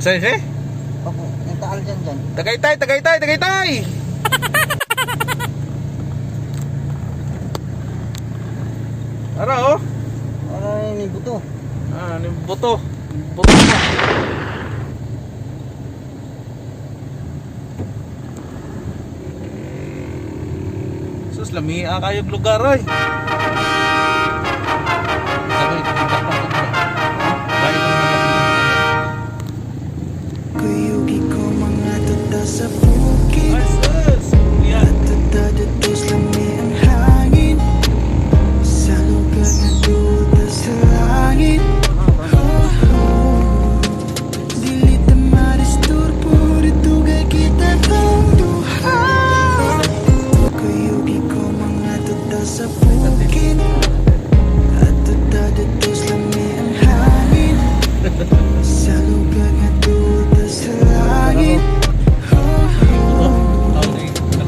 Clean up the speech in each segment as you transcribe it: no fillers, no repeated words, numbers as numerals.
Saan? Opo, yung taal dyan. Tagaytay, Tagaytay, Tagaytay! Ara oh. Ay, may buto. Ah, ni buto. Buto pa. Sus, lamia kayong lugar ay. Sabi, kita pa ito. Baik ang Kuyugi ko mga tuta sa bukid. ay, sus! Yan. Tadados lami ang hangin. Sa lugar na tuta sa langit. Dili ta maristurbo, ritugay kita tong duha. Kuyugi ko mga tuta sa bukid. Tadados lami ang hangin. Sa lugar na tuta sa langit.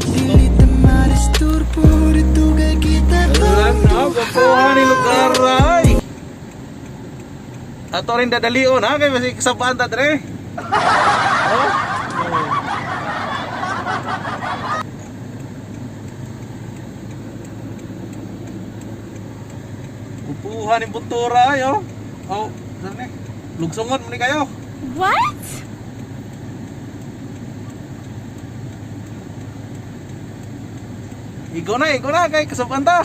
Dili ta maristurbo, ritugay kita tong Ano, kapuhan ni lugar ay. Ato rin dadalion ha, kaya masih kasabaan ta dre. Oh. Kupuhan ni buntura ay oh. Oh, saan eh? Lugsongon mo ni kayo. What? Igo na kay kasabaan ta.